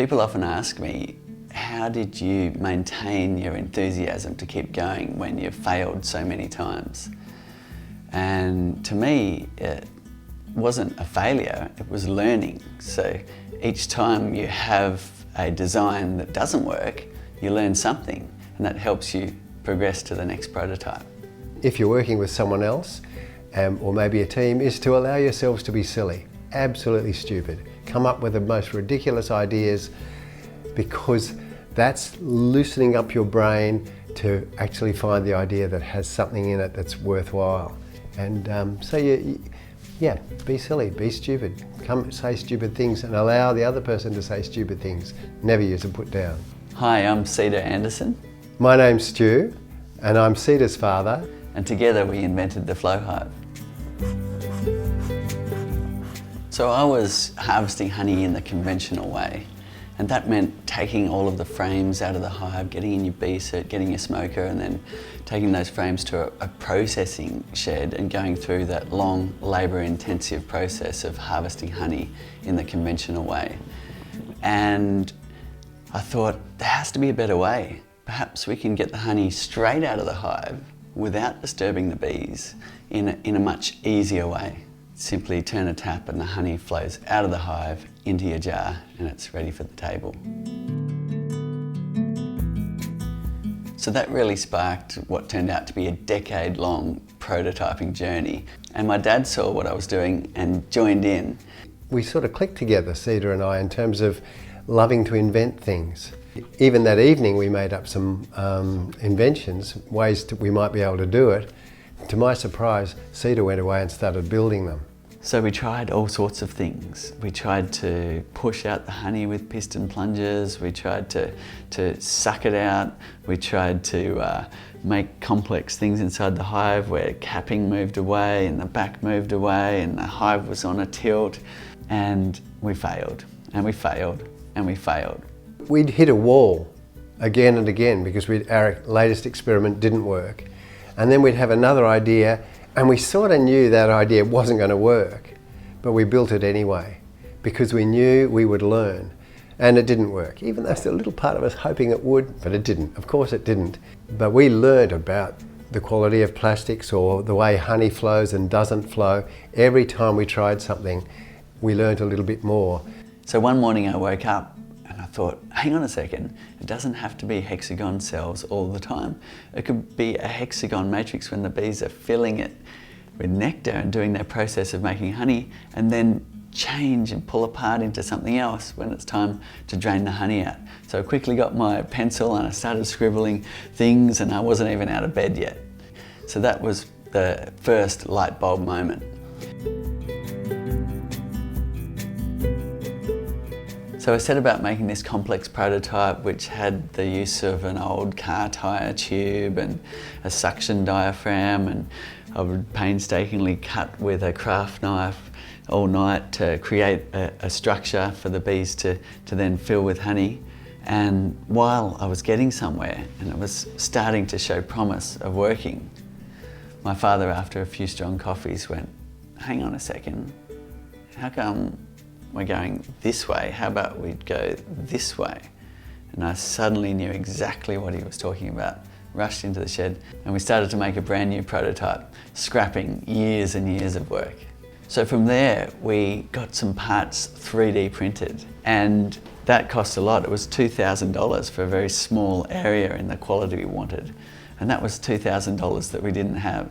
People often ask me, how did you maintain your enthusiasm to keep going when you've failed so many times? And to me, it wasn't a failure, it was learning. So each time you have a design that doesn't work, you learn something, and that helps you progress to the next prototype. If you're working with someone else, or maybe a team, is to allow yourselves to be silly, absolutely stupid. Come up with the most ridiculous ideas, because that's loosening up your brain to actually find the idea that has something in it that's worthwhile. And yeah, be silly, be stupid. Come say stupid things and allow the other person to say stupid things. Never use a put down. Hi, I'm Cedar Anderson. My name's Stu, and I'm Cedar's father. And together we invented the Flow Hive. So I was harvesting honey in the conventional way, and that meant taking all of the frames out of the hive, getting in your bee suit, getting your smoker, and then taking those frames to a processing shed and going through that long, labour-intensive process of harvesting honey in the conventional way. And I thought, there has to be a better way. Perhaps we can get the honey straight out of the hive without disturbing the bees in a much easier way. Simply turn a tap and the honey flows out of the hive into your jar and it's ready for the table. So that really sparked what turned out to be a decade-long prototyping journey. And my dad saw what I was doing and joined in. We sort of clicked together, Cedar and I, in terms of loving to invent things. Even that evening we made up some inventions, ways that we might be able to do it. To my surprise, Cedar went away and started building them. So we tried all sorts of things. We tried to push out the honey with piston plungers. We tried to suck it out. We tried to make complex things inside the hive where capping moved away and the back moved away and the hive was on a tilt. And we failed, and we failed, and we failed. We'd hit a wall again and again because our latest experiment didn't work. And then we'd have another idea, and we sort of knew that idea wasn't going to work, but we built it anyway because we knew we would learn. And it didn't work, even though there's a little part of us hoping it would, but it didn't. Of course it didn't. But we learned about the quality of plastics or the way honey flows and doesn't flow. Every time we tried something, we learned a little bit more. So one morning I woke up and I thought, hang on a second, it doesn't have to be hexagon cells all the time. It could be a hexagon matrix when the bees are filling it with nectar and doing their process of making honey, and then change and pull apart into something else when it's time to drain the honey out. So I quickly got my pencil and I started scribbling things, and I wasn't even out of bed yet. So that was the first light bulb moment. So I set about making this complex prototype which had the use of an old car tyre tube and a suction diaphragm, and I would painstakingly cut with a craft knife all night to create a structure for the bees to then fill with honey. And while I was getting somewhere and it was starting to show promise of working, my father, after a few strong coffees, went, hang on a second, how come we're going this way? How about we go this way? And I suddenly knew exactly what he was talking about. Rushed into the shed and we started to make a brand new prototype, scrapping years and years of work. So from there, we got some parts 3D printed, and that cost a lot. It was $2,000 for a very small area in the quality we wanted. And that was $2,000 that we didn't have.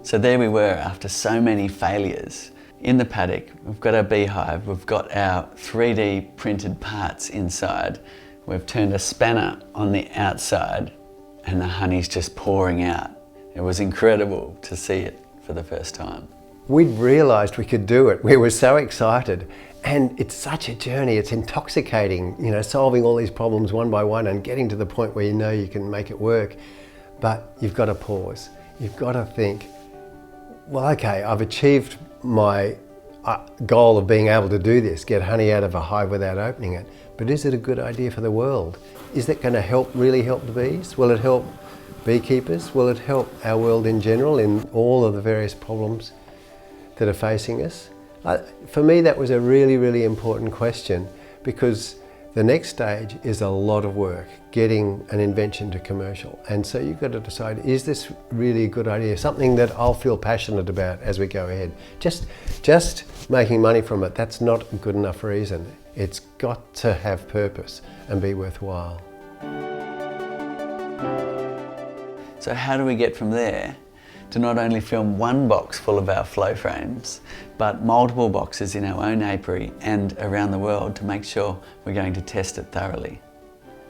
So there we were after so many failures. In the paddock, we've got our beehive, we've got our 3D printed parts inside. We've turned a spanner on the outside and the honey's just pouring out. It was incredible to see it for the first time. We'd realised we could do it. We were so excited. And it's such a journey, it's intoxicating, you know, solving all these problems one by one and getting to the point where you know you can make it work. But you've got to pause. You've got to think, well, okay, I've achieved my goal of being able to do this, get honey out of a hive without opening it. But is it a good idea for the world? Is it going to really help the bees? Will it help beekeepers? Will it help our world in general in all of the various problems that are facing us? For me, that was a really, really important question, because the next stage is a lot of work, getting an invention to commercial. And so you've got to decide, is this really a good idea? Something that I'll feel passionate about as we go ahead. Just making money from it, that's not a good enough reason. It's got to have purpose and be worthwhile. So how do we get from there to not only film one box full of our flow frames, but multiple boxes in our own apiary and around the world to make sure we're going to test it thoroughly?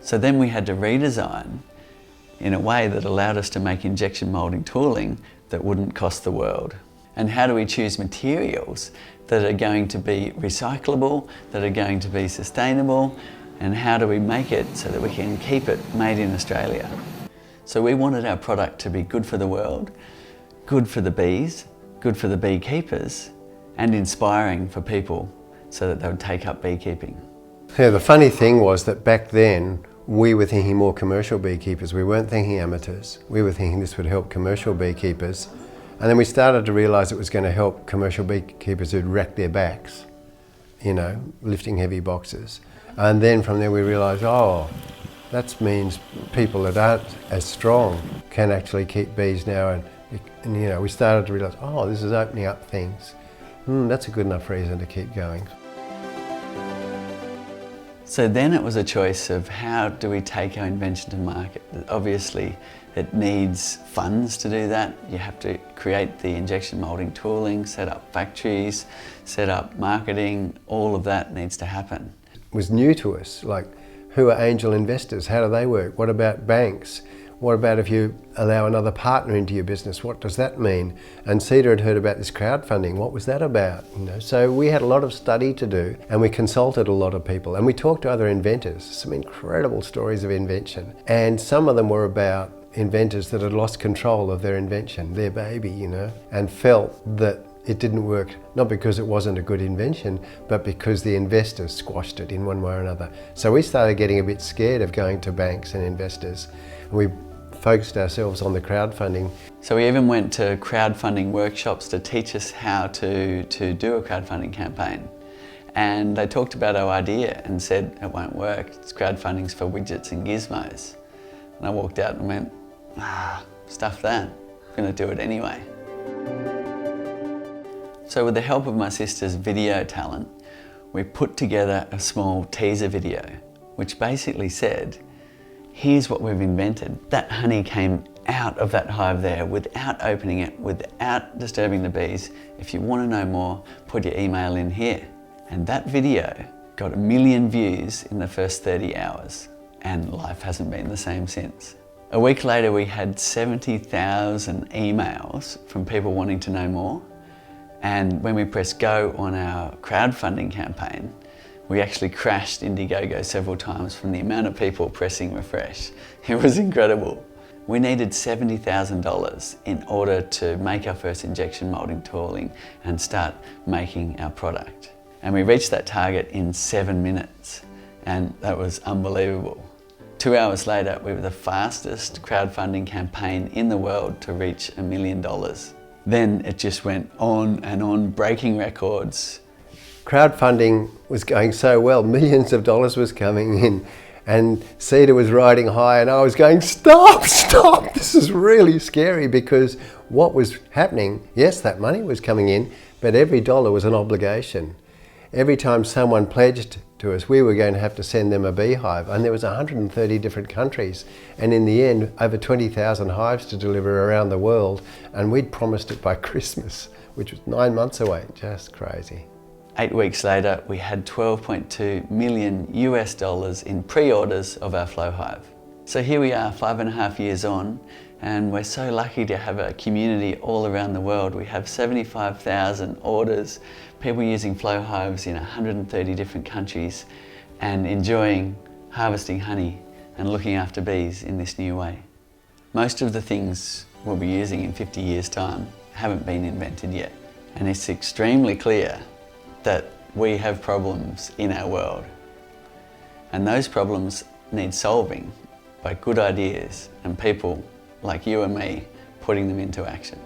So then we had to redesign in a way that allowed us to make injection moulding tooling that wouldn't cost the world. And how do we choose materials that are going to be recyclable, that are going to be sustainable, and how do we make it so that we can keep it made in Australia? So we wanted our product to be good for the world, good for the bees, good for the beekeepers, and inspiring for people so that they would take up beekeeping. Yeah, the funny thing was that back then we were thinking more commercial beekeepers. We weren't thinking amateurs. We were thinking this would help commercial beekeepers. And then we started to realise it was going to help commercial beekeepers who'd racked their backs, you know, lifting heavy boxes. And then from there we realised, oh, that means people that aren't as strong can actually keep bees now. And you know, we started to realise, oh, this is opening up things. That's a good enough reason to keep going. So then it was a choice of how do we take our invention to market. Obviously it needs funds to do that. You have to create the injection moulding tooling, set up factories, set up marketing, all of that needs to happen. It was new to us, like who are angel investors? How do they work? What about banks? What about if you allow another partner into your business? What does that mean? And Cedar had heard about this crowdfunding. What was that about? You know, so we had a lot of study to do, and we consulted a lot of people, and we talked to other inventors. Some incredible stories of invention, and some of them were about inventors that had lost control of their invention, their baby, you know, and felt that it didn't work, not because it wasn't a good invention, but because the investors squashed it in one way or another. So we started getting a bit scared of going to banks and investors. We focused ourselves on the crowdfunding. So we even went to crowdfunding workshops to teach us how to do a crowdfunding campaign. And they talked about our idea and said, it won't work, it's crowdfunding's for widgets and gizmos. And I walked out and went, stuff that, I'm gonna do it anyway. So with the help of my sister's video talent, we put together a small teaser video, which basically said, here's what we've invented. That honey came out of that hive there without opening it, without disturbing the bees. If you want to know more, put your email in here. And that video got 1 million views in the first 30 hours, and life hasn't been the same since. A week later, we had 70,000 emails from people wanting to know more. And when we pressed go on our crowdfunding campaign, we actually crashed Indiegogo several times from the amount of people pressing refresh. It was incredible. We needed $70,000 in order to make our first injection moulding tooling and start making our product. And we reached that target in 7 minutes, and that was unbelievable. 2 hours later, we were the fastest crowdfunding campaign in the world to reach $1 million. Then it just went on and on, breaking records. Crowdfunding was going so well, millions of dollars was coming in, and Cedar was riding high, and I was going, stop, stop, this is really scary, because what was happening, yes, that money was coming in, but every dollar was an obligation. Every time someone pledged to us, we were going to have to send them a beehive, and there was 130 different countries, and in the end, over 20,000 hives to deliver around the world, and we'd promised it by Christmas, which was 9 months away. Just crazy. 8 weeks later, we had $12.2 million US in pre-orders of our flow hive. So here we are, 5.5 years on, and we're so lucky to have a community all around the world. We have 75,000 orders, people using flow hives in 130 different countries and enjoying harvesting honey and looking after bees in this new way. Most of the things we'll be using in 50 years' time haven't been invented yet, and it's extremely clear that we have problems in our world, and those problems need solving by good ideas and people like you and me putting them into action.